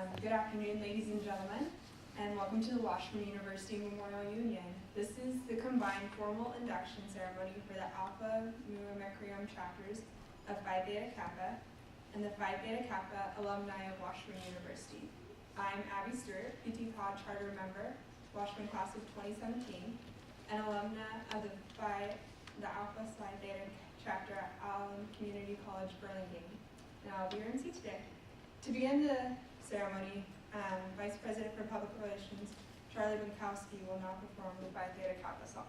Good afternoon, ladies and gentlemen, and welcome to the Washburn University Memorial Union. This is the combined formal induction ceremony for the Alpha Mu Omicron chapters of Phi Theta Kappa and the Phi Theta Kappa Alumni of Washburn University. I'm Abby Stewart, PTK Charter member, Washburn class of 2017, and alumna of the Alpha Psi Theta Chapter at Allen Community College, Burlingame. And I'll be your MC today. To begin the ceremony, Vice President for Public Relations, Charlie Winkowski, will now perform the Phi Theta Kappa song.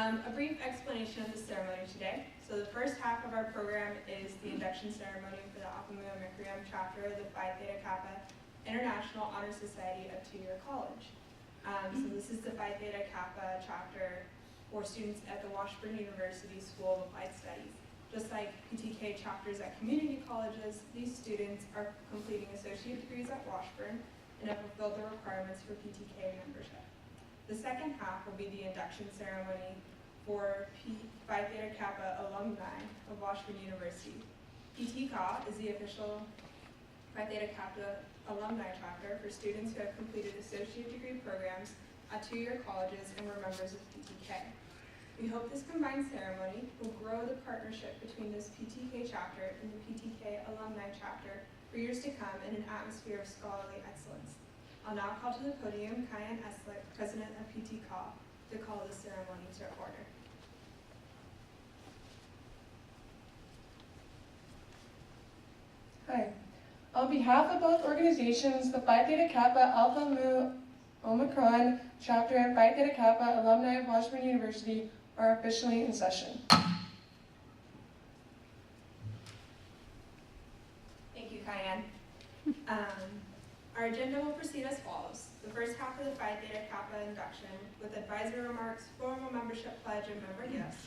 A brief explanation of the ceremony today. So the first half of our program is the induction ceremony for the Alpha Mu Omicron chapter of the Phi Theta Kappa International Honor Society of two-year college. So this is the Phi Theta Kappa chapter for students at the Washburn University School of Applied Studies. Just like PTK chapters at community colleges, these students are completing associate degrees at Washburn and have fulfilled the requirements for PTK membership. The second half will be the induction ceremony for Phi Theta Kappa Alumni of Washburn University. PTKAW is the official Phi Theta Kappa Alumni Chapter for students who have completed associate degree programs at two-year colleges and were members of PTK. We hope this combined ceremony will grow the partnership between this PTK chapter and the PTK Alumni Chapter for years to come in an atmosphere of scholarly excellence. I'll now call to the podium Kyan Eslick, President of PTKAW, to call the ceremony to order. Hi. On behalf of both organizations, the Phi Theta Kappa Alpha Mu Omicron Chapter and Phi Theta Kappa Alumni of Washburn University are officially in session. Thank you, Kyan. Our agenda will proceed as follows. The first half of the Phi Theta Kappa induction with advisor remarks, formal membership pledge, and member gifts.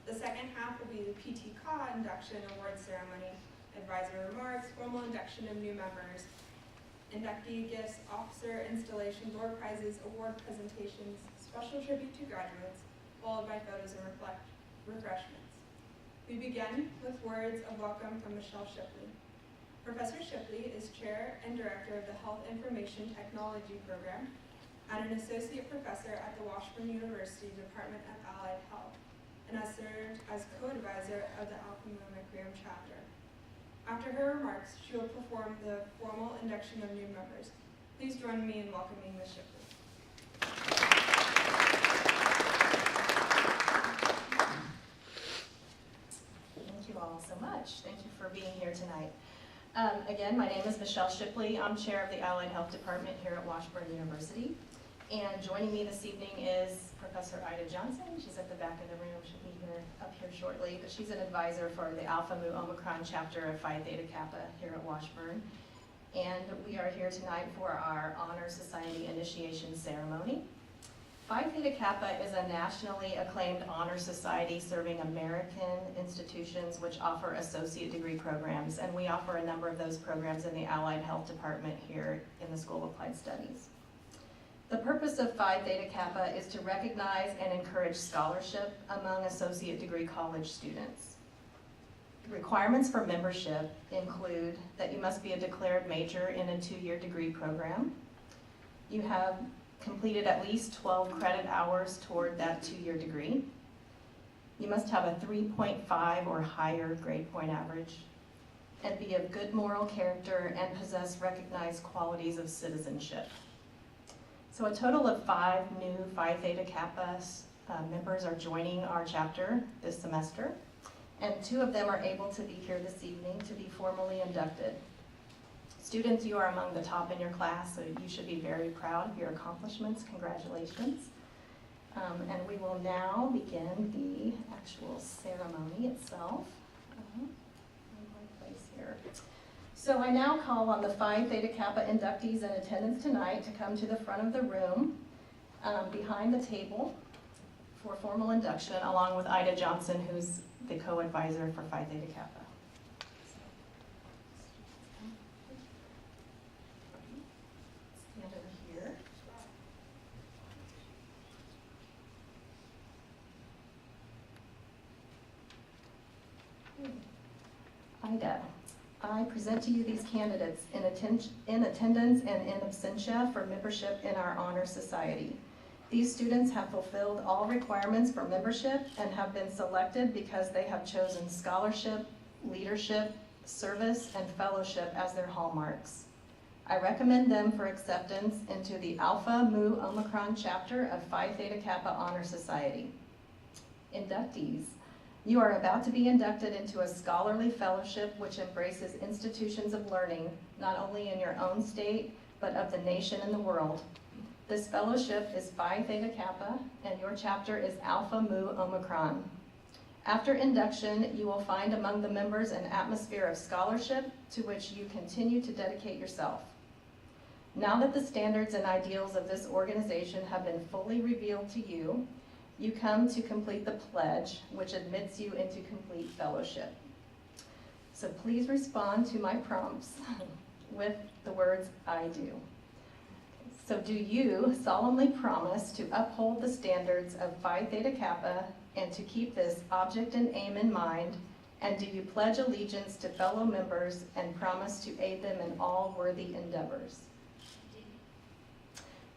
The second half will be the PTKAW induction award ceremony, advisor remarks, formal induction of new members, inductee gifts, officer installation, door prizes, award presentations, special tribute to graduates, followed by photos and refreshments. We begin with words of welcome from Michelle Shipley. Professor Shipley is Chair and Director of the Health Information Technology Program and an Associate Professor at the Washburn University Department of Allied Health and has served as co-advisor of the Alpha Mu Omicron chapter. After her remarks, she will perform the formal induction of new members. Please join me in welcoming Ms. Shipley. Thank you all so much. Thank you for being here tonight. Again, my name is Michelle Shipley. I'm chair of the Allied Health Department here at Washburn University. And joining me this evening is Professor Ida Johnson. She's at the back of the room. She'll be here up here shortly. But she's an advisor for the Alpha Mu Omicron chapter of Phi Theta Kappa here at Washburn. And we are here tonight for our Honor Society initiation ceremony. Phi Theta Kappa is a nationally acclaimed honor society serving American institutions which offer associate degree programs, and we offer a number of those programs in the Allied Health Department here in the School of Applied Studies. The purpose of Phi Theta Kappa is to recognize and encourage scholarship among associate degree college students. Requirements for membership include that you must be a declared major in a two-year degree program. You have completed at least 12 credit hours toward that two-year degree. You must have a 3.5 or higher grade point average. and be of good moral character and possess recognized qualities of citizenship. So a total of 5 new Phi Theta Kappa members are joining our chapter this semester, and 2 of them are able to be here this evening to be formally inducted. Students, you are among the top in your class, so you should be very proud of your accomplishments. Congratulations. And we will now begin the actual ceremony itself. Here. So I now call on the Phi Theta Kappa inductees in attendance tonight to come to the front of the room behind the table for formal induction, along with Ida Johnson, who's the co-advisor for Phi Theta Kappa. Stand over here. Ida, I present to you these candidates in attendance and in absentia for membership in our honor society. These students have fulfilled all requirements for membership and have been selected because they have chosen scholarship, leadership, service, and fellowship as their hallmarks. I recommend them for acceptance into the Alpha Mu Omicron chapter of Phi Theta Kappa Honor Society. Inductees, you are about to be inducted into a scholarly fellowship which embraces institutions of learning, not only in your own state, but of the nation and the world. This fellowship is Phi Theta Kappa, and your chapter is Alpha Mu Omicron. After induction, you will find among the members an atmosphere of scholarship to which you continue to dedicate yourself. Now that the standards and ideals of this organization have been fully revealed to you, you come to complete the pledge, which admits you into complete fellowship. So please respond to my prompts with the words, I do. So do you solemnly promise to uphold the standards of Phi Theta Kappa and to keep this object and aim in mind? And do you pledge allegiance to fellow members and promise to aid them in all worthy endeavors?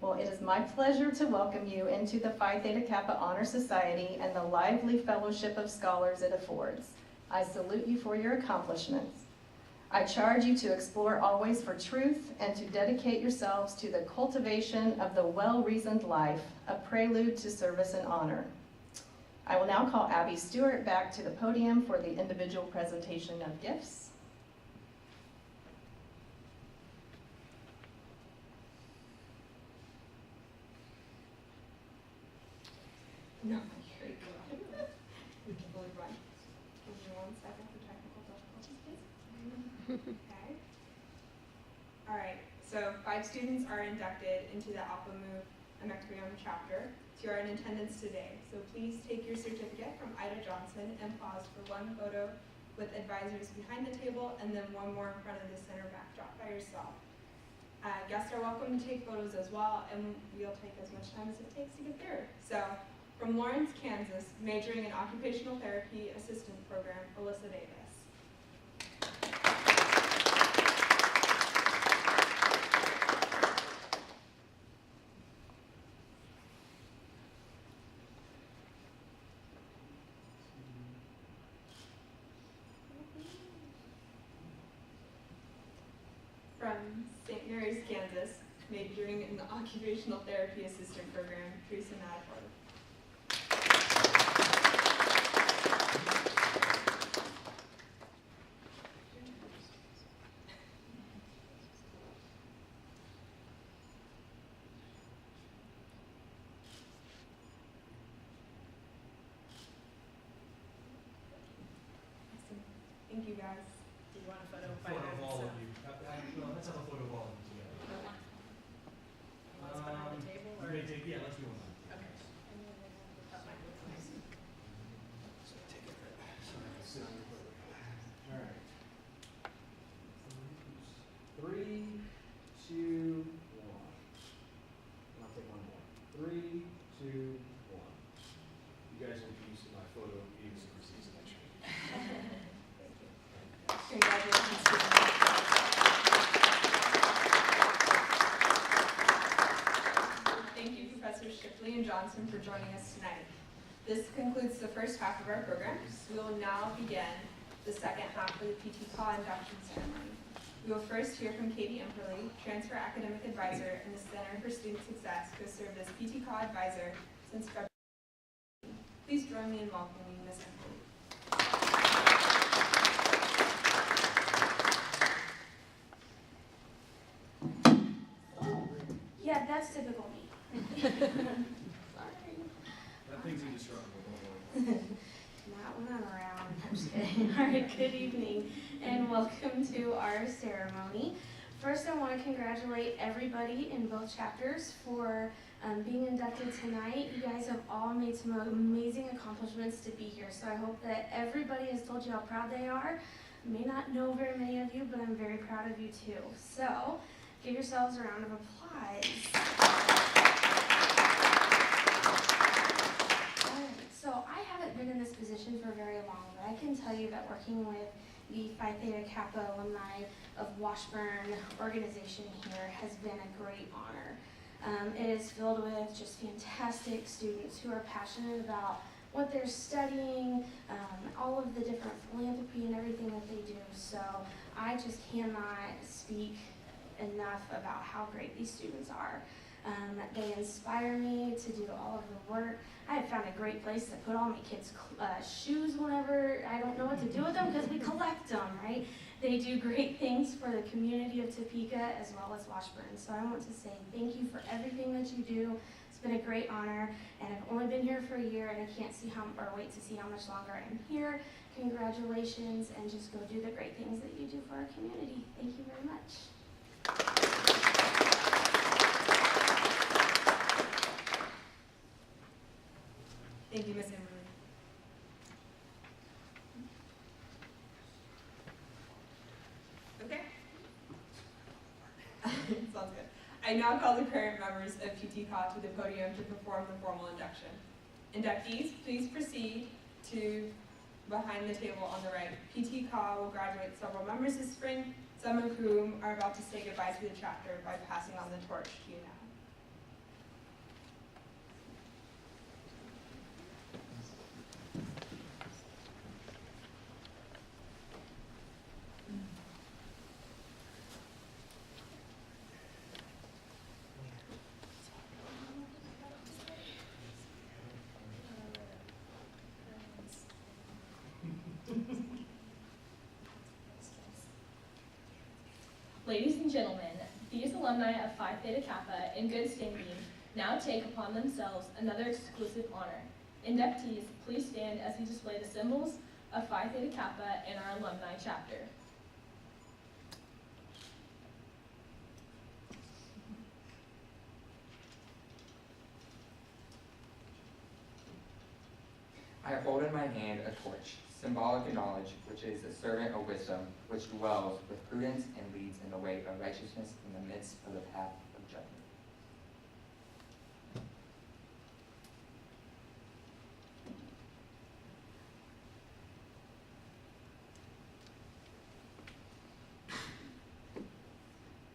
Well, it is my pleasure to welcome you into the Phi Theta Kappa Honor Society and the lively fellowship of scholars it affords. I salute you for your accomplishments. I charge you to explore always for truth and to dedicate yourselves to the cultivation of the well-reasoned life, a prelude to service and honor. I will now call Abby Stewart back to the podium for the individual presentation of gifts. No, there you go. We can really run. Give me 1 second for technical difficulties, please. Okay. All right, so 5 students are inducted into the Alpha Mu Omicron chapter. So you are in attendance today. So please take your certificate from Ida Johnson and pause for 1 photo with advisors behind the table and then 1 more in front of the center backdrop by yourself. Guests are welcome to take photos as well, and we'll take as much time as it takes to get there. So, from Lawrence, Kansas, majoring in Occupational Therapy Assistant Program, Alyssa Davis. From St. Mary's, Kansas, majoring in the Occupational Therapy Assistant Program, Teresa Madaford. Thank you, guys. Do you want a photo Photo of all of you. No, let's have a photo of all of you together. Want one on the table, or? You may take, yeah, let's do one. Okay. Take it. Sit on your photo. All right. 3, 2, 1. And I'll take 1 more. 3, 2, 1. You guys will be used to my photo of Eves and Christie's election. Congratulations, students. Thank you, Professors Shipley and Johnson, for joining us tonight. This concludes the first half of our program. We will now begin the second half of the PTK induction ceremony. We will first hear from Kaydee Emperley, Transfer Academic Advisor in the Center for Student Success, who has served as PTK Advisor since February. Please join me in welcoming Ms. Emperley. Yeah, that's typical me. Sorry. That thing's indestructible, don't worry. Not when I'm around. I'm just kidding. All right, good evening and welcome to our ceremony. First, I want to congratulate everybody in both chapters for being inducted tonight. You guys have all made some amazing accomplishments to be here, so I hope that everybody has told you how proud they are. I may not know very many of you, but I'm very proud of you too. So, give yourselves a round of applause. So I haven't been in this position for very long, but I can tell you that working with the Phi Theta Kappa Alumni of Washburn organization here has been a great honor. It is filled with just fantastic students who are passionate about what they're studying, all of the different philanthropy and everything that they do. So I just cannot speak enough about how great these students are. They inspire me to do all of the work. I have found a great place to put all my kids' shoes whenever I don't know what to do with them because we collect them, right? They do great things for the community of Topeka as well as Washburn. So I want to say thank you for everything that you do. It's been a great honor, and I've only been here for a year, and I can't wait to see how much longer I'm here. Congratulations, and just go do the great things that you do for our community. Thank you very much. Thank you, Ms. Emperley. Okay. Sounds good. I now call the current members of PTK to the podium to perform the formal induction. Inductees, please proceed to behind the table on the right. PTK will graduate several members this spring, some of whom are about to say goodbye to the chapter by passing on the torch to you now. Ladies and gentlemen, these alumni of Phi Theta Kappa in good standing now take upon themselves another exclusive honor. Inductees, please stand as we display the symbols of Phi Theta Kappa in our alumni chapter. I hold in my hand a torch, symbolic of knowledge, which is a servant of wisdom, which dwells with prudence and leads in the way of righteousness in the midst of the path of judgment.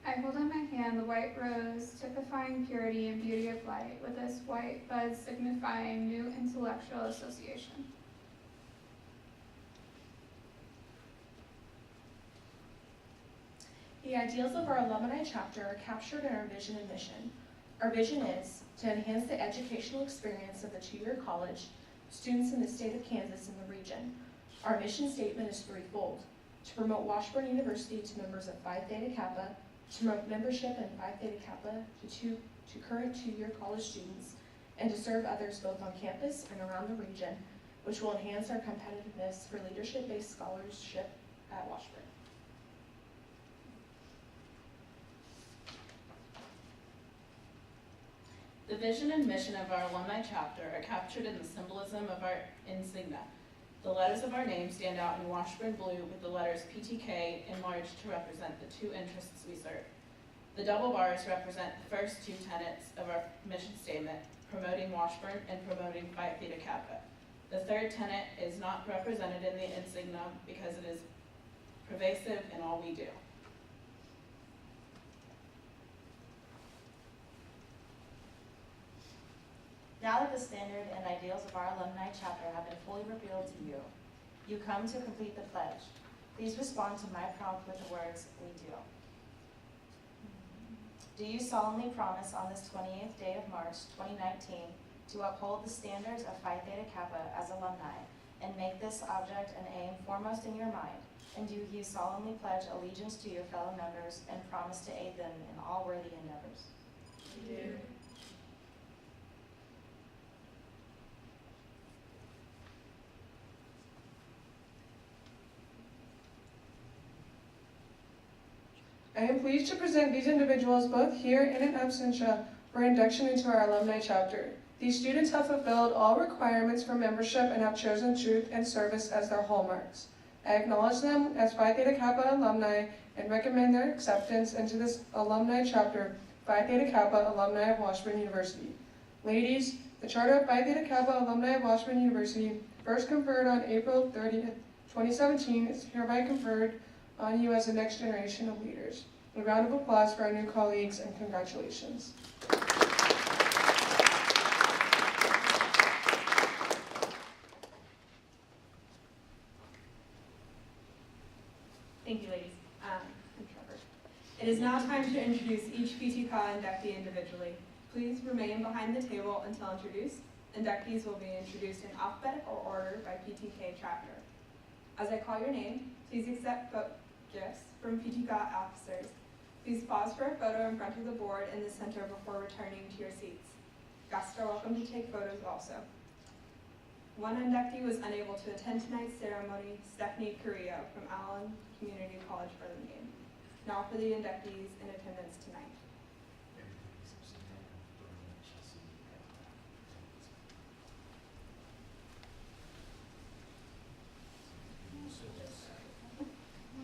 I hold in my hand the white rose, typifying purity and beauty of light, with this white bud signifying new intellectual association. The ideals of our alumni chapter are captured in our vision and mission. Our vision is to enhance the educational experience of the two-year college, students in the state of Kansas and the region. Our mission statement is threefold: to promote Washburn University to members of Phi Theta Kappa, to promote membership in Phi Theta Kappa to current two-year college students, and to serve others both on campus and around the region, which will enhance our competitiveness for leadership-based scholarship at Washburn. The vision and mission of our alumni chapter are captured in the symbolism of our insignia. The letters of our name stand out in Washburn blue with the letters PTK enlarged to represent the two interests we serve. The double bars represent the first two tenets of our mission statement, promoting Washburn and promoting Phi Theta Kappa. The third tenet is not represented in the insignia because it is pervasive in all we do. Now that the standard and ideals of our alumni chapter have been fully revealed to you, You come to complete the pledge. Please respond to my prompt with the words, "We do." Do you solemnly promise on this 28th day of March 2019 to uphold the standards of Phi Theta Kappa as alumni and make this object and aim foremost in your mind? And do you solemnly pledge allegiance to your fellow members and promise to aid them in all worthy endeavors? We do. I am pleased to present these individuals both here and in absentia for induction into our alumni chapter. These students have fulfilled all requirements for membership and have chosen truth and service as their hallmarks. I acknowledge them as Phi Theta Kappa alumni and recommend their acceptance into this alumni chapter, Phi Theta Kappa Alumni of Washburn University. Ladies, the Charter of Phi Theta Kappa Alumni of Washburn University, first conferred on April 30th, 2017, is hereby conferred on you as the next generation of leaders. A round of applause for our new colleagues and congratulations. Thank you, ladies. And Trevor. It is now time to introduce each PTKAW inductee individually. Please remain behind the table until introduced. Inductees will be introduced in alphabetical order by PTK Chapter. As I call your name, please accept gifts from PTKAW officers. Please pause for a photo in front of the board in the center before returning to your seats. Guests are welcome to take photos also. One inductee was unable to attend tonight's ceremony, Stephanie Carrillo from Allen Community College Burlingame. Now for the inductees in attendance tonight.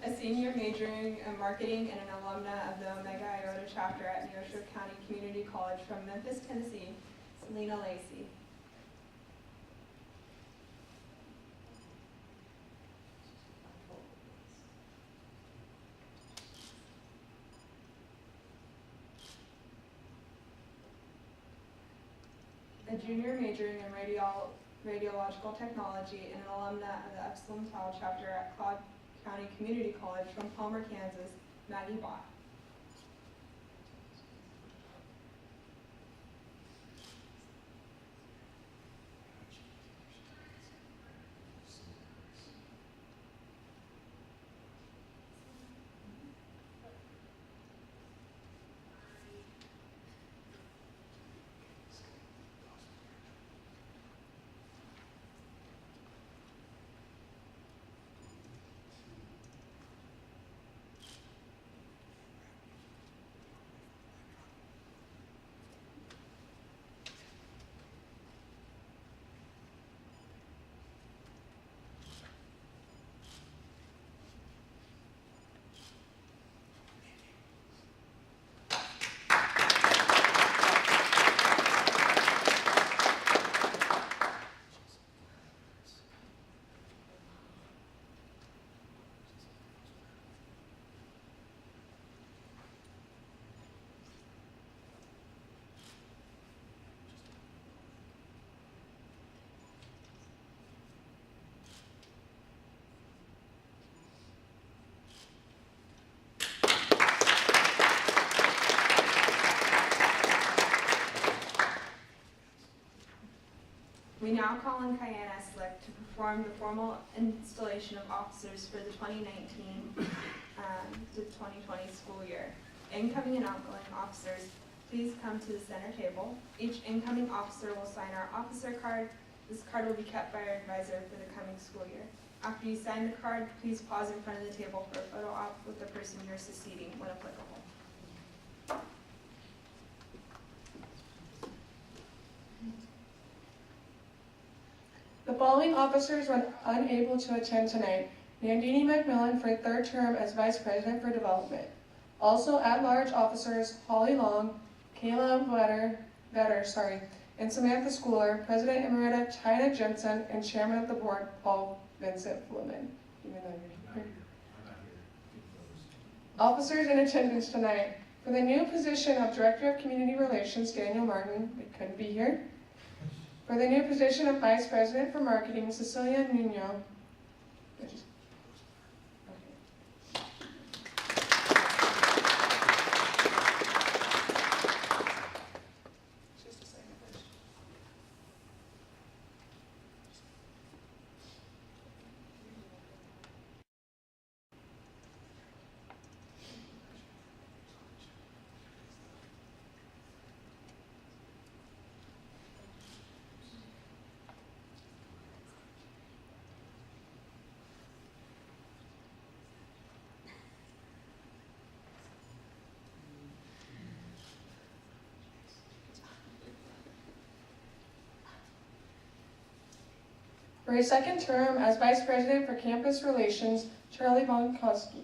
A senior majoring in marketing and an alumna of the Omega Iota chapter at Neosho County Community College from Memphis, Tennessee, Selena Lacey. A junior majoring in radiological technology and an alumna of the Epsilon Tau chapter at Claude County Community College from Palmer, Kansas, Maggie Bott. We now call on Kayana Slick to perform the formal installation of officers for the 2019 to 2020 school year. Incoming and outgoing officers, please come to the center table. Each incoming officer will sign our officer card. This card will be kept by our advisor for the coming school year. After you sign the card, please pause in front of the table for a photo op with the person you're succeeding when applicable. The following officers were unable to attend tonight. Nandini McMillan for third term as Vice President for Development. Also at-large officers Holly Long, Kayla Vetter, and Samantha Schooler, President Emerita China Jensen, and Chairman of the Board Paul Vincent Fleming. Officers in attendance tonight. For the new position of Director of Community Relations, Daniel Martin, we couldn't be here. For the new position of Vice President for Marketing, Cecilia Nuno. Just a second, please. For his second term as Vice President for Campus Relations, Charlie Bonkowski.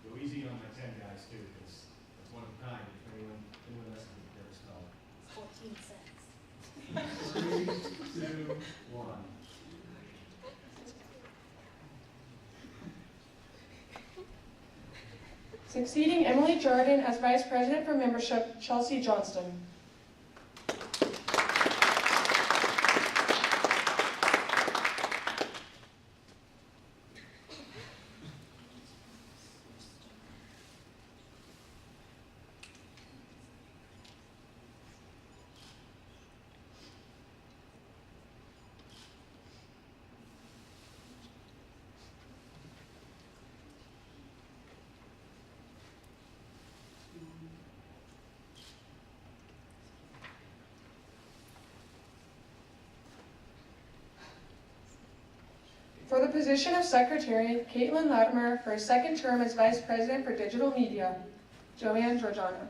Go easy on my 10 guys too, because it's one of a kind. If anyone else can get a spell. 14 cents. 3, 2, 1. Succeeding Emily Jordan as Vice President for Membership, Chelsea Johnston. For the position of Secretary, Caitlin Latimer, for his second term as Vice President for Digital Media, Joanne Georgiana.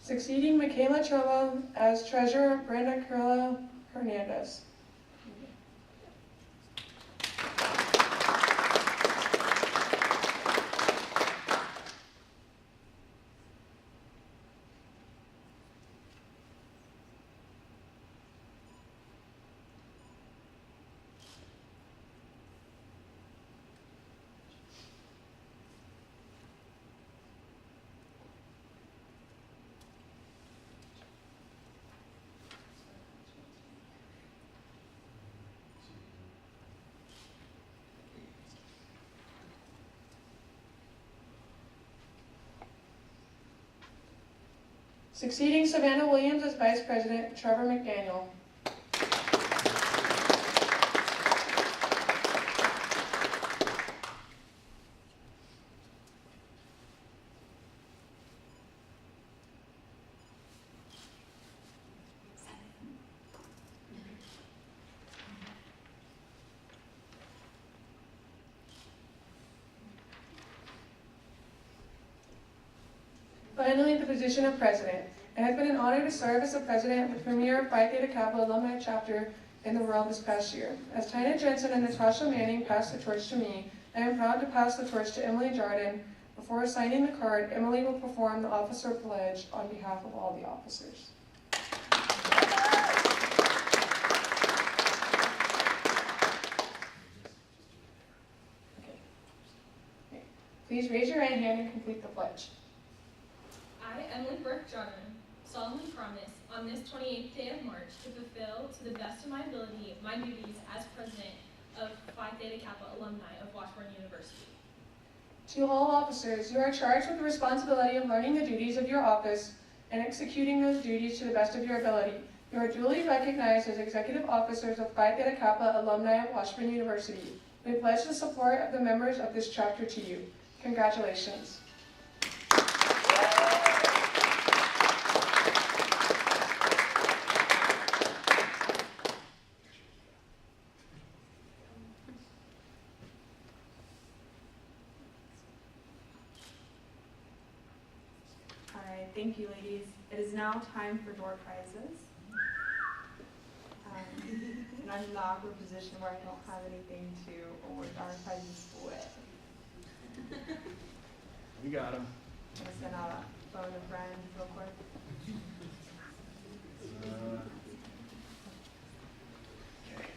Succeeding Michaela Cholo as Treasurer, Brenda Carla Hernandez. Succeeding Savannah Williams as Vice President, Trevor McDaniel. Finally, the position of President. It has been an honor to serve as the President of the premier Phi Theta Kappa Alumni Chapter in the world this past year. As Tina Jensen and Natasha Manning passed the torch to me, I am proud to pass the torch to Emily Jordan. Before signing the card, Emily will perform the officer pledge on behalf of all the officers. Please raise your right hand and complete the pledge. I, Emily Burke Jordan, solemnly promise on this 28th day of March to fulfill to the best of my ability my duties as President of Phi Theta Kappa Alumni of Washburn University. To all officers, you are charged with the responsibility of learning the duties of your office and executing those duties to the best of your ability. You are duly recognized as executive officers of Phi Theta Kappa Alumni of Washburn University. We pledge the support of the members of this chapter to you. Congratulations. Alright, thank you ladies. It is now time for door prizes. And I'm in the awkward position where I don't have anything to award our prizes with. We got him. I'm gonna send out a phone a friend real quick. Okay.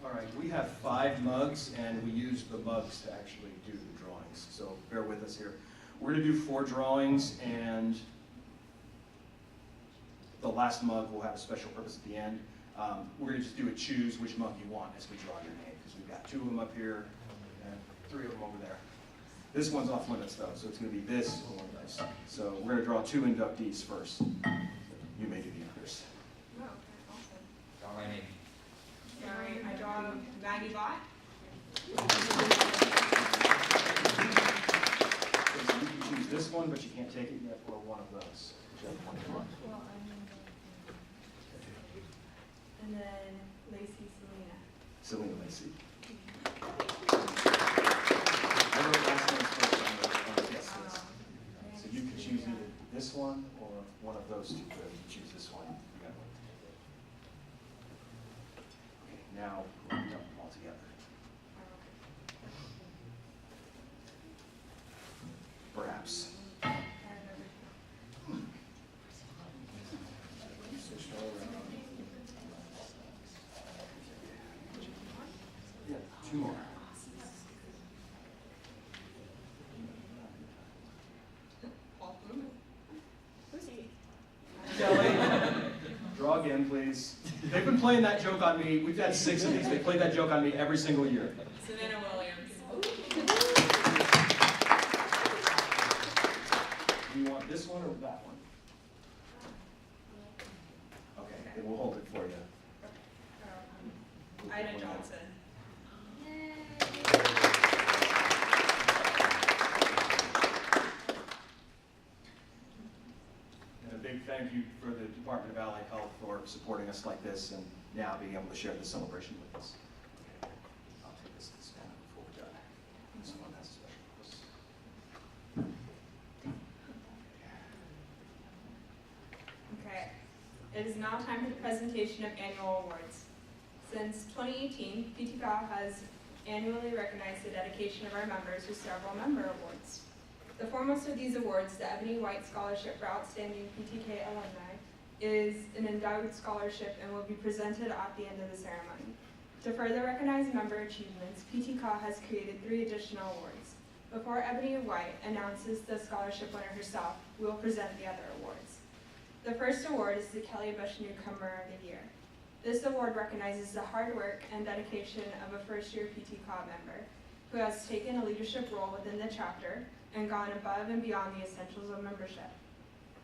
All right, we have 5 mugs, and we use the mugs to actually do the drawings, so bear with us here. We're going to do 4 drawings, and the last mug will have a special purpose at the end. We're going to just do a choose which mug you want as we draw your name, because we've got 2 of them up here and 3 of them over there. This one's off limits though, so it's going to be this or one of those. So we're going to draw 2 inductees first. You may do the others. Oh, okay, awesome. Draw my name. Alright, I draw Maggie Bott. So you can choose this one, but you can't take it yet, or one of those. Whichever one you want. And then Lacey Selena. Selena Lacey. I wrote last names first on the guest list. So you can choose either this one or one of those 2. But if you choose this one, you got one. Okay, now we'll dump them all together. Perhaps. Yeah, 2 more. Kelly, draw again, please. They've been playing that joke on me. We've had 6 of these. They played that joke on me every single year. Savannah Williams. Do you want this one or that one? Okay, then we'll hold it for you. Ida Johnson. And a big thank you for the Department of Allied Health for supporting us like this and now being able to share this celebration with us. Okay, I'll take this down before we're done. This one has a special purpose. Okay, it is now time for the presentation of annual awards. Since 2018, PTKAW has annually recognized the dedication of our members with several member awards. The foremost of these awards, the Ebony White Scholarship for Outstanding PTK Alumni, is an endowed scholarship and will be presented at the end of the ceremony. To further recognize member achievements, PTKAW has created 3 additional awards. Before Ebony White announces the scholarship winner herself, we will present the other awards. The first award is the Kelly Bush Newcomer of the Year. This award recognizes the hard work and dedication of a first-year PTKAW member who has taken a leadership role within the chapter and gone above and beyond the essentials of membership.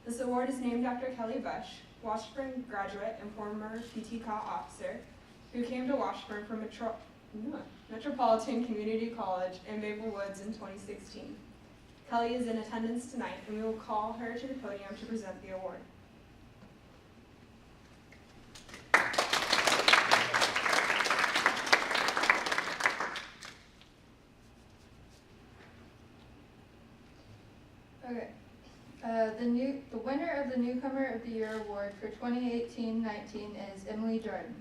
This award is named after Kelly Bush, Washburn graduate and former PTKAW officer who came to Washburn from Metropolitan Community College in Maple Woods in 2016. Kelly is in attendance tonight, and we will call her to the podium to present the award. Okay. The winner of the Newcomer of the Year Award for 2018-19 is Emily Jordan.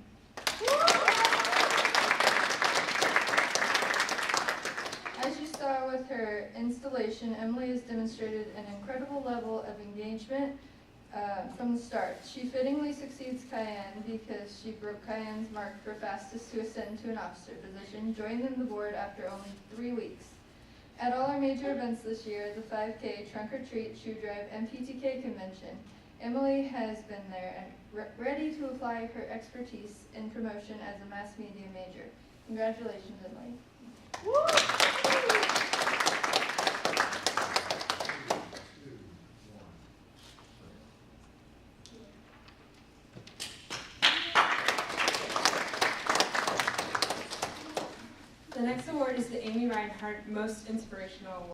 As you saw with her installation, Emily has demonstrated an incredible level of engagement from the start. She fittingly succeeds Cayenne because she broke Cayenne's mark for fastest to ascend to an officer position, joining the board after only 3 weeks. At all our major events this year, the 5K, Trunk or Treat, Shoe Drive, and PTK Convention, Emily has been there and ready to apply her expertise in promotion as a mass media major. Congratulations, Emily. The next award is the Amy Reinhardt Most Inspirational Award.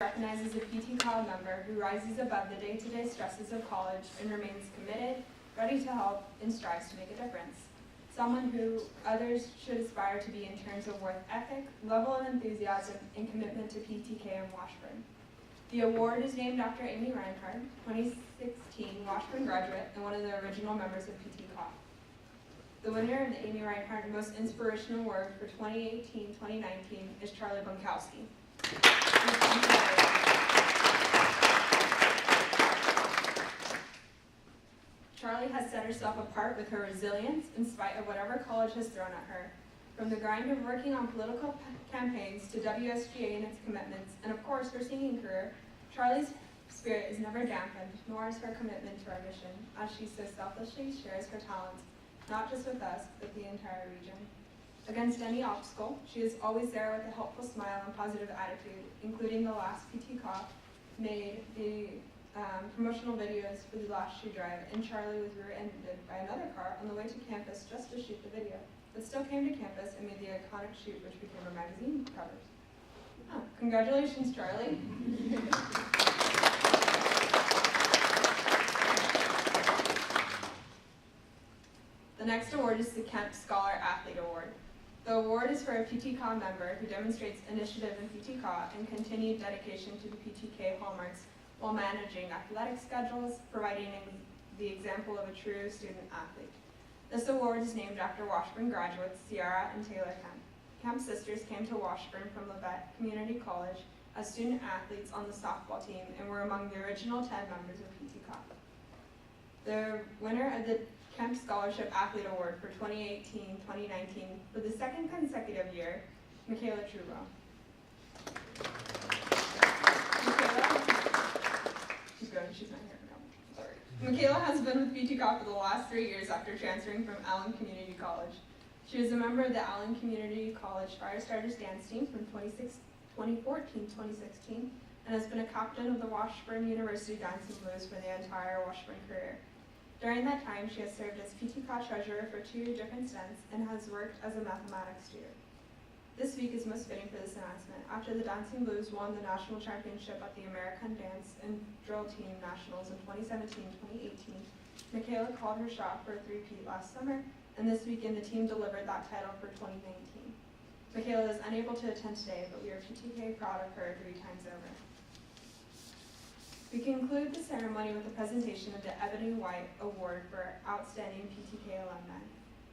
It recognizes a PTKAW member who rises above the day-to-day stresses of college and remains committed, ready to help, and strives to make a difference. Someone who others should aspire to be in terms of work ethic, level of enthusiasm, and commitment to PTK and Washburn. The award is named after Amy Reinhardt, 2016 Washburn graduate and one of the original members of PTKAW. The winner of the Amy Reinhardt Most Inspirational Award for 2018-2019 is Charlie Bunkowski. Charlie has set herself apart with her resilience in spite of whatever college has thrown at her. From the grind of working on political campaigns to WSGA and its commitments, and of course her singing career, Charlie's spirit is never dampened, nor is her commitment to our mission, as she so selflessly shares her talents, not just with us, but the entire region. Against any obstacle, she is always there with a helpful smile and positive attitude, including the last PTKAW made the promotional videos for the last shoe drive, and Charlie was rear-ended by another car on the way to campus just to shoot the video, but still came to campus and made the iconic shoot which became our magazine covers. Oh, congratulations, Charlie. The next award is the Kemp Scholar Athlete Award. The award is for a PTKAW member who demonstrates initiative in PTKAW and continued dedication to the PTK hallmarks while managing athletic schedules, providing the example of a true student athlete. This award is named after Washburn graduates Sierra and Taylor Kemp. Kemp sisters came to Washburn from Lafayette Community College as student athletes on the softball team and were among the original 10 members of PTKAW. The winner of the Kemp Scholarship Athlete Award for 2018-2019 for the second consecutive year, Michaela Trudeau. She's not here now. Sorry. Michaela has been with PTKAW for the last 3 years after transferring from Allen Community College. She is a member of the Allen Community College Firestarters dance team from 2014-2016 and has been a captain of the Washburn University Dancing Blues for the entire Washburn career. During that time, she has served as PTKAW treasurer for 2 different stints and has worked as a mathematics tutor. This week is most fitting for this announcement. After the Dancing Blues won the national championship at the American Dance and Drill Team Nationals in 2017-2018, Michaela called her shot for a three-peat last summer, and this weekend the team delivered that title for 2019. Michaela is unable to attend today, but we are PTK proud of her 3 times over. We conclude the ceremony with a presentation of the Ebony White Award for Outstanding PTK Alumni.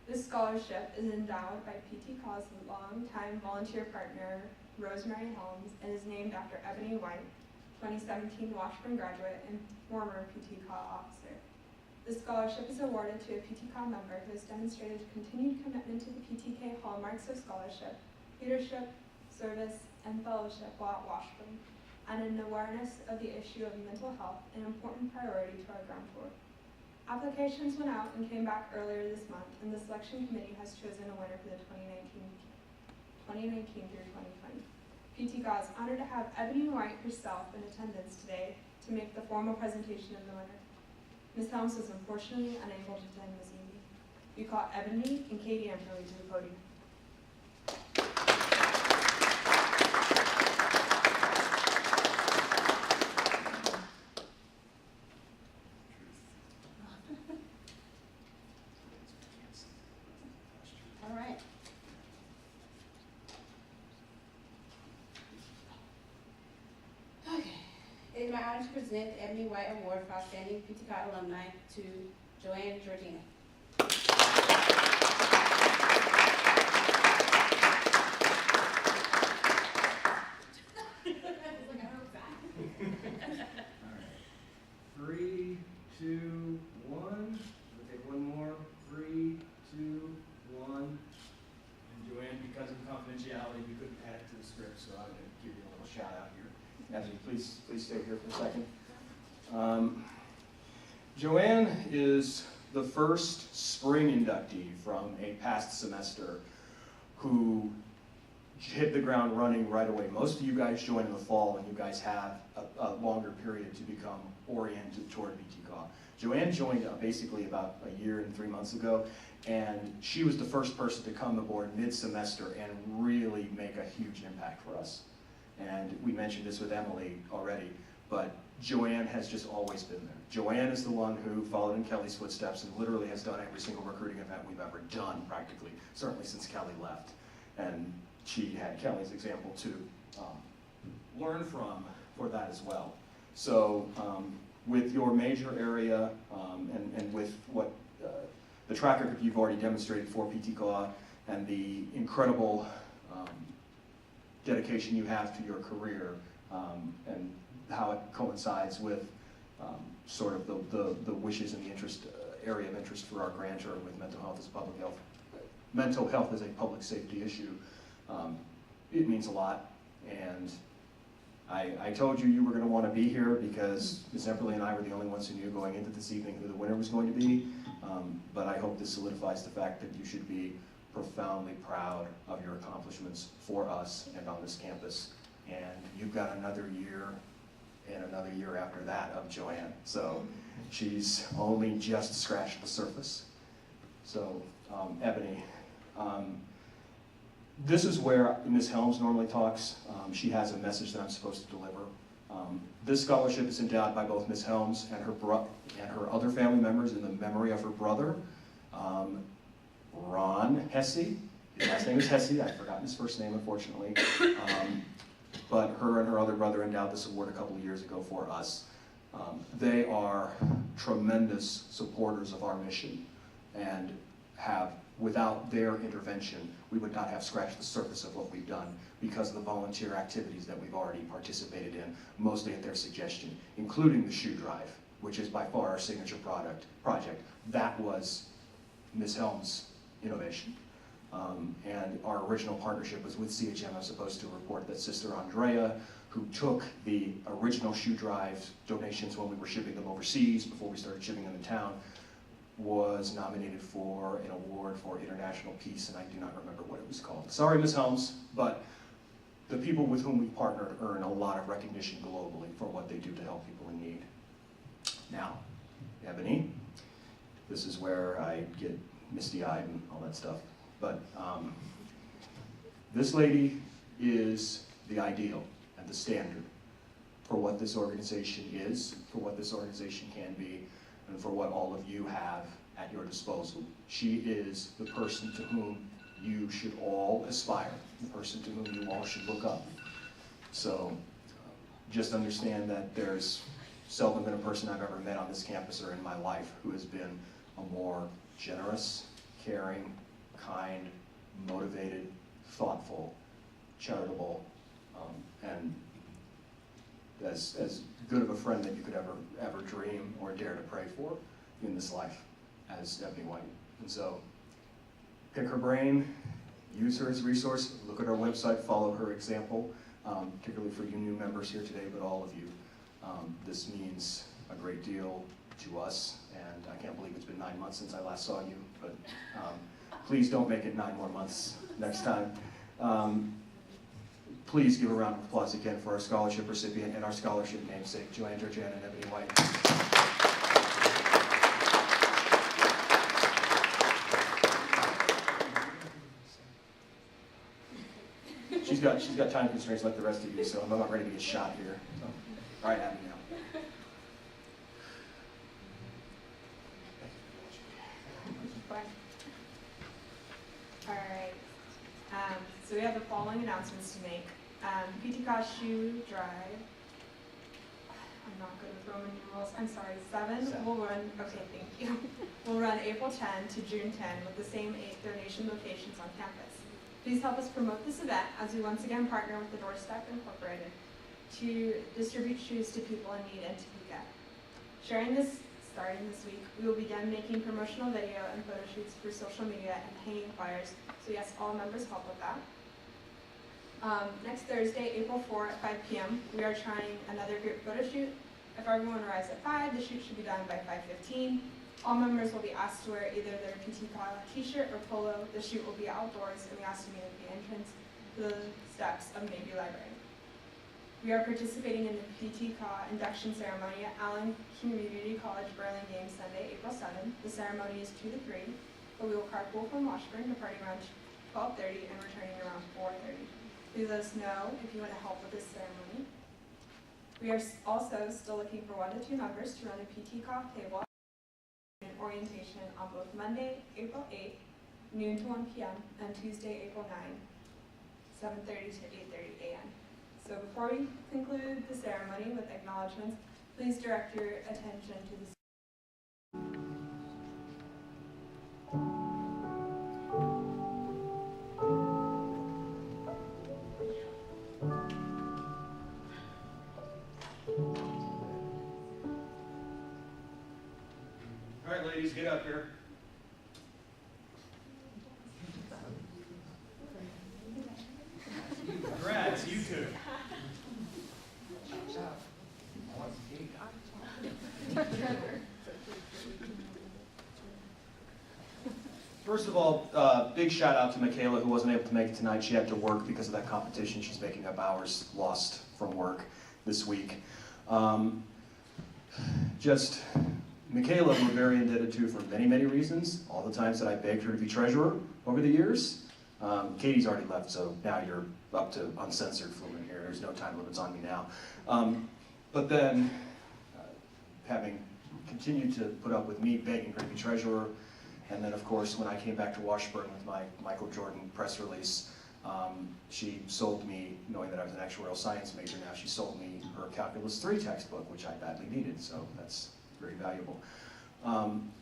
This scholarship is endowed by PTKAW's longtime volunteer partner, Rosemary Helms, and is named after Ebony White, 2017 Washburn graduate and former PTKAW officer. This scholarship is awarded to a PTKAW member who has demonstrated continued commitment to the PTK hallmarks of scholarship, leadership, service, and fellowship while at Washburn, and an awareness of the issue of mental health, an important priority to our Grand Tour. Applications went out and came back earlier this month, and the selection committee has chosen a winner for the 2019 through 2020. PTKAW is honored to have Ebony White herself in attendance today to make the formal presentation of the winner. Ms. Helms was unfortunately unable to attend this evening. We call Ebony and Kaydee Emperley to the podium. All right. Okay. It is my honor to present the Ebony White Award for Outstanding PTK Alumni to Joanne Georgina. All right. 3, 2, 1. We'll take one more. 3, 2, 1. And Joanne, because of confidentiality, we couldn't add it to the script, so I'm going to give you a little shout out here. Ebony, please stay here for a second. Joanne is the first spring inductee from a past semester who hit the ground running right away. Most of you guys join in the fall and you guys have a longer period to become oriented toward PTKAW. Joanne joined basically about a year and 3 months ago, and she was the first person to come aboard mid-semester and really make a huge impact for us. And we mentioned this with Emily already, but Joanne has just always been there. Joanne is the one who followed in Kelly's footsteps and literally has done every single recruiting event we've ever done, practically, certainly since Kelly left. And she had Kelly's example to learn from for that as well. So with your major area and with what the track record you've already demonstrated for PTKAW and the incredible dedication you have to your career and how it coincides with sort of the wishes and the interest area of interest for our grantor with mental health as public health. Mental health is a public safety issue. It means a lot, and I told you were going to want to be here because Ms. Emperley and I were the only ones who knew going into this evening who the winner was going to be, but I hope this solidifies the fact that you should be profoundly proud of your accomplishments for us and on this campus. And you've got another year and another year after that of Joanne. So she's only just scratched the surface. So Ebony, this is where Ms. Helms normally talks. She has a message that I'm supposed to deliver. This scholarship is endowed by both Ms. Helms and her other family members in the memory of her brother, Ron Hesse. His last name is Hesse. I've forgotten his first name, unfortunately. But her and her other brother endowed this award a couple of years ago for us. They are tremendous supporters of our mission and have, without their intervention, we would not have scratched the surface of what we've done because of the volunteer activities that we've already participated in, mostly at their suggestion, including the shoe drive, which is by far our signature project. That was Ms. Helms' innovation. And our original partnership was with CHM. I was supposed to report that Sister Andrea, who took the original shoe drive donations when we were shipping them overseas before we started shipping them in town, was nominated for an award for international peace, and I do not remember what it was called. Sorry, Ms. Helms, but the people with whom we partnered earn a lot of recognition globally for what they do to help people in need. Now, Ebony, this is where I get misty-eyed and all that stuff, but this lady is the ideal and the standard for what this organization is, for what this organization can be, and for what all of you have at your disposal. She is the person to whom you should all aspire, the person to whom you all should look up. So just understand that there's seldom been a person I've ever met on this campus or in my life who has been a more generous, caring, kind, motivated, thoughtful, charitable, and as good of a friend that you could ever dream or dare to pray for in this life as Ebony White. And so pick her brain, use her as a resource, look at our website, follow her example, particularly for you new members here today, but all of you. This means a great deal to us, and I can't believe it's been 9 months since I last saw you, but please don't make it 9 more months next time. Please give a round of applause again for our scholarship recipient and our scholarship namesake, Joanne Georgiana and Ebony White. She's got time constraints like the rest of you, so I'm not ready to get shot here. So, all right, Abby now. All right. So we have the following announcements to make. PTK shoe drive. I'm not good with Roman numerals. I'm sorry. 7 will run. Okay, thank you. Will run April 10 to June 10 with the same 8 donation locations on campus. Please help us promote this event as we once again partner with the Doorstep Incorporated to distribute shoes to people in need in Topeka. Starting this week, we will begin making promotional video and photo shoots for social media and hanging flyers. So yes, all members help with that. Next Thursday, April 4 at 5 p.m., we are trying another group photo shoot. If everyone arrives at 5, the shoot should be done by 5:15. All members will be asked to wear either their PTKAW t-shirt or polo. The shoot will be outdoors, and we ask you to meet at the entrance to the steps of Navy Library. We are participating in the PTK induction ceremony at Allen Community College Burlingame Sunday, April 7th. The ceremony is 2 to 3, but we will carpool from Washburn, departing around 12:30 and returning around 4:30. Please let us know if you want to help with this ceremony. We are also still looking for 1 to 2 members to run the PTK table and orientation on both Monday, April 8th, noon to 1 p.m., and Tuesday, April 9th, 7:30 to 8:30 a.m. So before we conclude the ceremony with acknowledgements, please direct your attention to the All right, ladies, get up here. Congrats, you two. First of all, big shout out to Michaela, who wasn't able to make it tonight. She had to work because of that competition. She's making up hours lost from work this week. Michaela, we're very indebted to for many, many reasons. All the times that I begged her to be treasurer over the years. Katie's already left, so now you're up to uncensored fluent here. There's no time limits on me now. But then, having continued to put up with me begging her to be treasurer, and then of course when I came back to Washburn with my Michael Jordan press release, she sold me, knowing that I was an actuarial science major now, she sold me her Calculus 3 textbook, which I badly needed, so that's very valuable.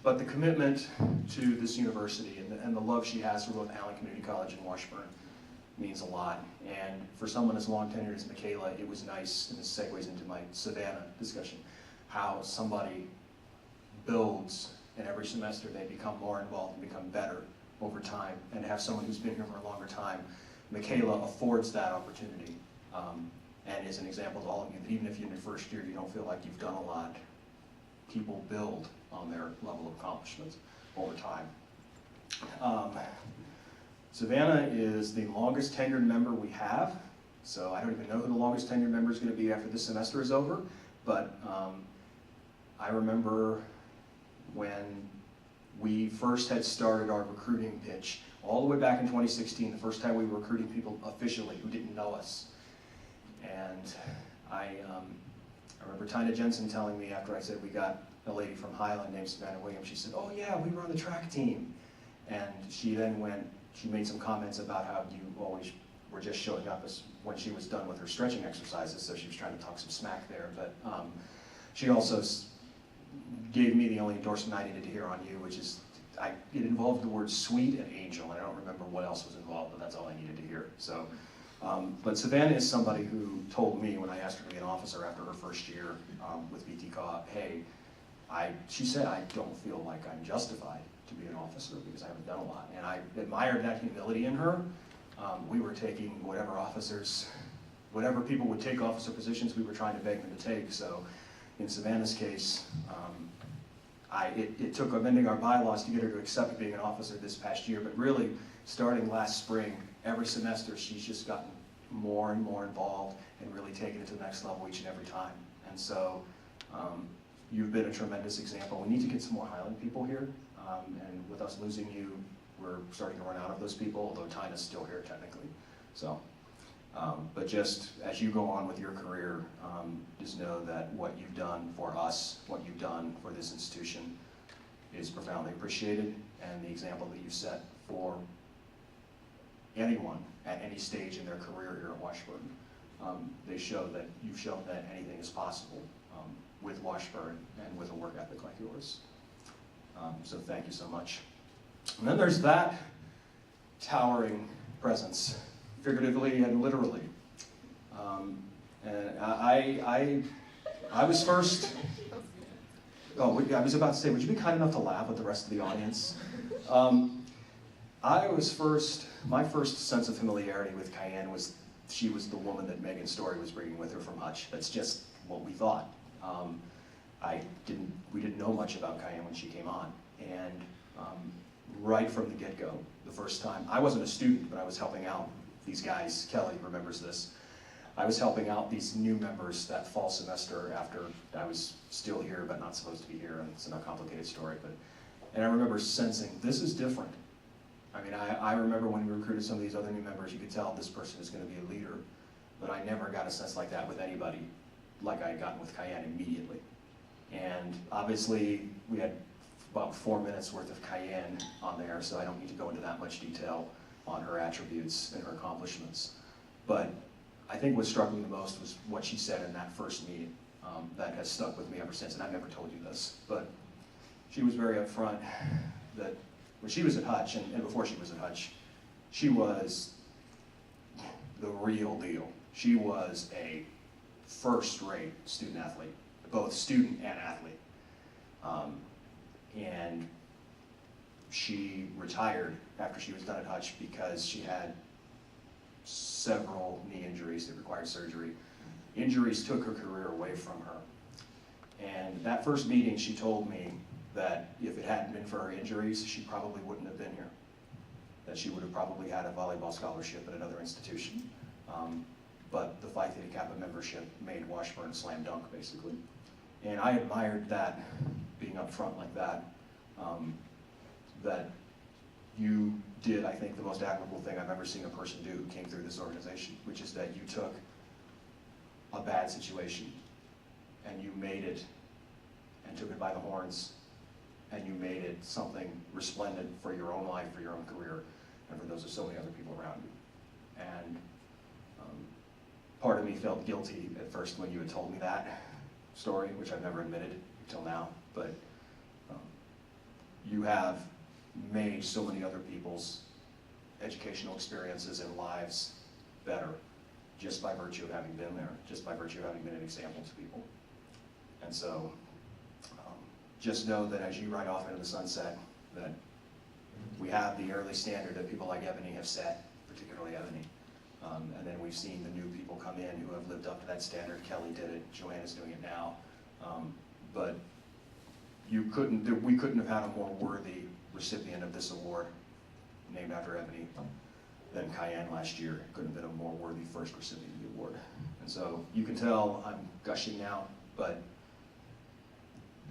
But the commitment to this university and the love she has for both Allen Community College and Washburn means a lot. And for someone as long tenured as Michaela, it was nice, and this segues into my Savannah discussion, how somebody builds, and every semester they become more involved and become better over time. And to have someone who's been here for a longer time, Michaela affords that opportunity, and is an example to all of you that even if you're in your first year, you don't feel like you've done a lot. People build on their level of accomplishments over time. Savannah is the longest tenured member we have, so I don't even know who the longest tenured member is going to be after this semester is over, but I remember when we first had started our recruiting pitch, all the way back in 2016, the first time we were recruiting people officially who didn't know us. And I remember Tina Jensen telling me after I said we got a lady from Highland named Savannah Williams, she said, "Oh yeah, we were on the track team." And she then she made some comments about how you always were just showing up as when she was done with her stretching exercises, so she was trying to talk some smack there. But she also gave me the only endorsement I needed to hear on you, which is, it involved the word sweet and angel, and I don't remember what else was involved, but that's all I needed to hear. So, but Savannah is somebody who told me when I asked her to be an officer after her first year with PTKAW, hey, she said, I don't feel like I'm justified to be an officer because I haven't done a lot. And I admired that humility in her. We were taking whatever people would take officer positions, we were trying to beg them to take. So in Savannah's case, it took amending our bylaws to get her to accept being an officer this past year, but really starting last spring, every semester she's just gotten more and more involved and really taken it to the next level each and every time. And so you've been a tremendous example. We need to get some more Highland people here, and with us losing you, we're starting to run out of those people, although Tina's still here technically. So, but just as you go on with your career, just know that what you've done for us, what you've done for this institution is profoundly appreciated, and the example that you've set for anyone at any stage in their career here at Washburn. They show that you've shown that anything is possible with Washburn and with a work ethic like yours. So thank you so much. And then there's that towering presence, figuratively and literally. And I was first, I was about to say, would you be kind enough to laugh with the rest of the audience? My first sense of familiarity with Cayenne was she was the woman that Megan Story was bringing with her from Hutch. That's just what we thought. We didn't know much about Cayenne when she came on, and right from the get-go, the first time, I wasn't a student, but I was helping out these guys. Kelly remembers this. I was helping out these new members that fall semester after I was still here, but not supposed to be here, and it's a complicated story, and I remember sensing, this is different. I mean, I remember when we recruited some of these other new members, you could tell this person is going to be a leader, but I never got a sense like that with anybody, like I had gotten with Cayenne immediately. And obviously, we had about 4 minutes worth of Cayenne on there, so I don't need to go into that much detail on her attributes and her accomplishments. But I think what struck me the most was what she said in that first meeting that has stuck with me ever since, and I've never told you this, but she was very upfront that when she was at Hutch, and before she was at Hutch, she was the real deal. She was a first-rate student athlete, both student and athlete. And she retired after she was done at Hutch because she had several knee injuries that required surgery. Injuries took her career away from her. And that first meeting, she told me that if it hadn't been for her injuries, she probably wouldn't have been here. That she would have probably had a volleyball scholarship at another institution. But the Phi Theta Kappa membership made Washburn a slam dunk, basically. And I admired that, being up front like that, that you did, I think, the most admirable thing I've ever seen a person do who came through this organization, which is that you took a bad situation and you made it and took it by the horns, and you made it something resplendent for your own life, for your own career, and for those of so many other people around you. And part of me felt guilty at first when you had told me that story, which I've never admitted until now, but you have made so many other people's educational experiences and lives better just by virtue of having been there, just by virtue of having been an example to people. And so just know that as you ride off into the sunset, that we have the early standard that people like Ebony have set, particularly Ebony. And then we've seen the new people come in who have lived up to that standard. Kelly did it, Joanna's doing it now. But we couldn't have had a more worthy recipient of this award, named after Ebony, than Cayenne last year. It couldn't have been a more worthy first recipient of the award. And so you can tell I'm gushing now, but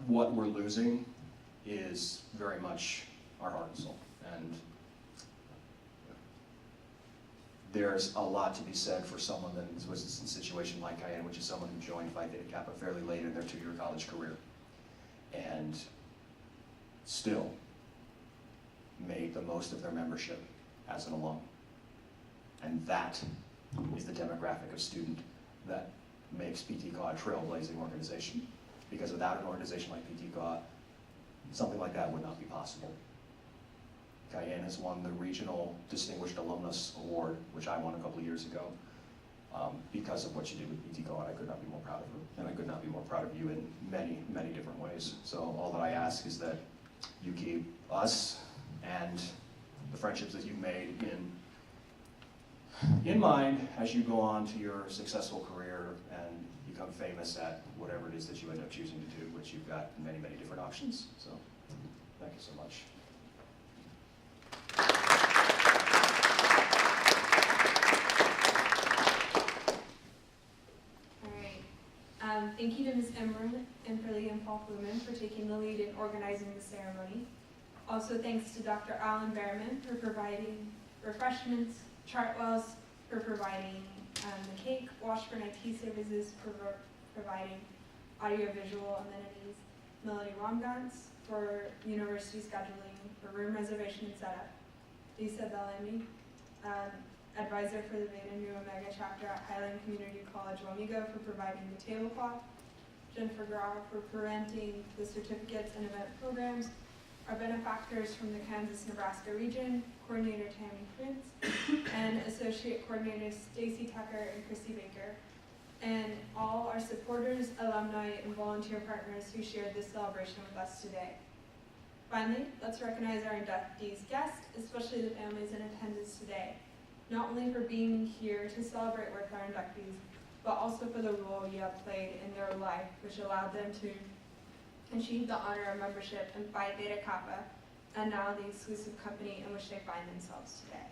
what we're losing is very much our heart and soul. And there's a lot to be said for someone that was in a situation like Cayenne, which is someone who joined Phi Theta Kappa fairly late in their 2-year college career, and still made the most of their membership as an alum. And that is the demographic of student that makes PTKAW a trailblazing organization. Because without an organization like PTKAW, something like that would not be possible. Cayenne has won the Regional Distinguished Alumnus Award, which I won a couple of years ago, because of what you did with PTKAW, and I could not be more proud of her. And I could not be more proud of you in many, many different ways. So all that I ask is that you keep us and the friendships that you've made in mind as you go on to your successful career and become famous at whatever it is that you end up choosing to do, which you've got many, many different options. So thank you so much. Thank you to Ms. Emperley and Paul Fluman for taking the lead in organizing the ceremony. Also thanks to Dr. Alan Behrman for providing refreshments, Chartwells for providing the cake, Washburn IT Services for providing audiovisual amenities, Melody Wamgans for university scheduling for room reservation and setup, Lisa Bellamy, advisor for the Beta Nu Omega chapter at Highland Community College Wamego for providing the tablecloth, Jennifer Grau for presenting the certificates and event programs, our benefactors from the Kansas-Nebraska region, Coordinator Tammy Prince, and Associate Coordinators Stacy Tucker and Chrissy Baker, and all our supporters, alumni, and volunteer partners who shared this celebration with us today. Finally, let's recognize our inductees guests, especially the families in attendance today, not only for being here to celebrate with our inductees, but also for the role you have played in their life, which allowed them to achieve the honor of membership in Phi Theta Kappa, and now the exclusive company in which they find themselves today.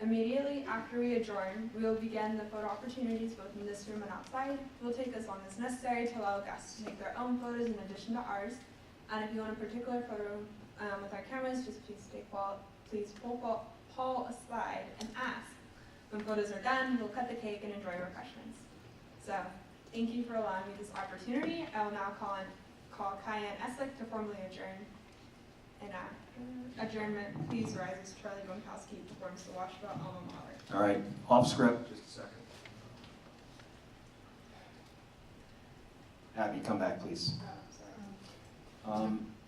Immediately after we adjourn, we will begin the photo opportunities both in this room and outside. It will take as long as necessary to allow guests to take their own photos in addition to ours. And if you want a particular photo with our cameras, just please pull Paul aside and ask. When photos are done, we'll cut the cake and enjoy refreshments. So, thank you for allowing me this opportunity. I will now call Cayenne Eslick to formally adjourn. And after adjournment, please rise as Charlie Bonkowski performs the Washburn alma mater. All right, off script, just a second. Abby, come back, please.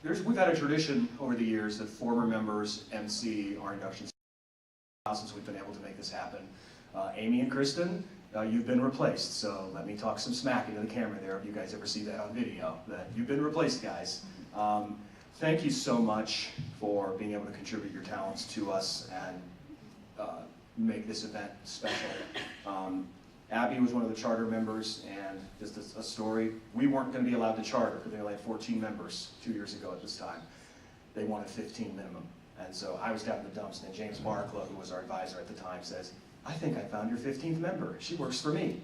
We've had a tradition over the years that former members MC our induction since we've been able to make this happen. Amy and Kristen, you've been replaced, so let me talk some smack into the camera there if you guys ever see that on video, that you've been replaced, guys. Thank you so much for being able to contribute your talents to us and make this event special. Abby was one of the charter members, and just a story, we weren't going to be allowed to charter because they only had 14 members 2 years ago at this time. They wanted 15 minimum. And so I was down in the dumps, and James Barclough, who was our advisor at the time, says, "I think I found your 15th member. She works for me."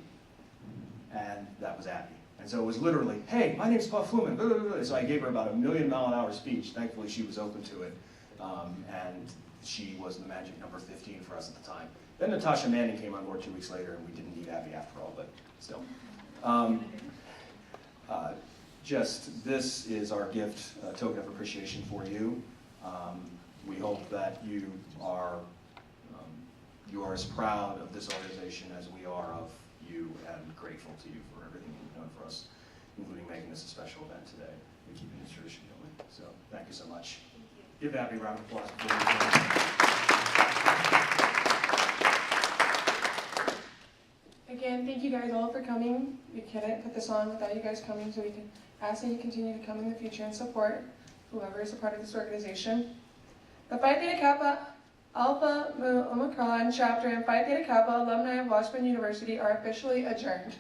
And that was Abby. And so it was literally, "Hey, my name's Puff Fluman." So I gave her about a 1,000,000-mile-an-hour speech. Thankfully, she was open to it. And she was the magic number 15 for us at the time. Then Natasha Manning came on board 2 weeks later, and we didn't need Abby after all, but still. This is our gift, a token of appreciation for you. We hope that you are as proud of this organization as we are of you, and grateful to you for everything you've done for us, including making this a special event today and keeping this tradition going. So thank you so much. Give Abby a round of applause. Again, thank you guys all for coming. We couldn't put this on without you guys coming, so we can ask that you continue to come in the future and support whoever is a part of this organization. The Phi Theta Kappa-Alpha Omicron Chapter and Phi Theta Kappa Alumni of Washburn University are officially adjourned.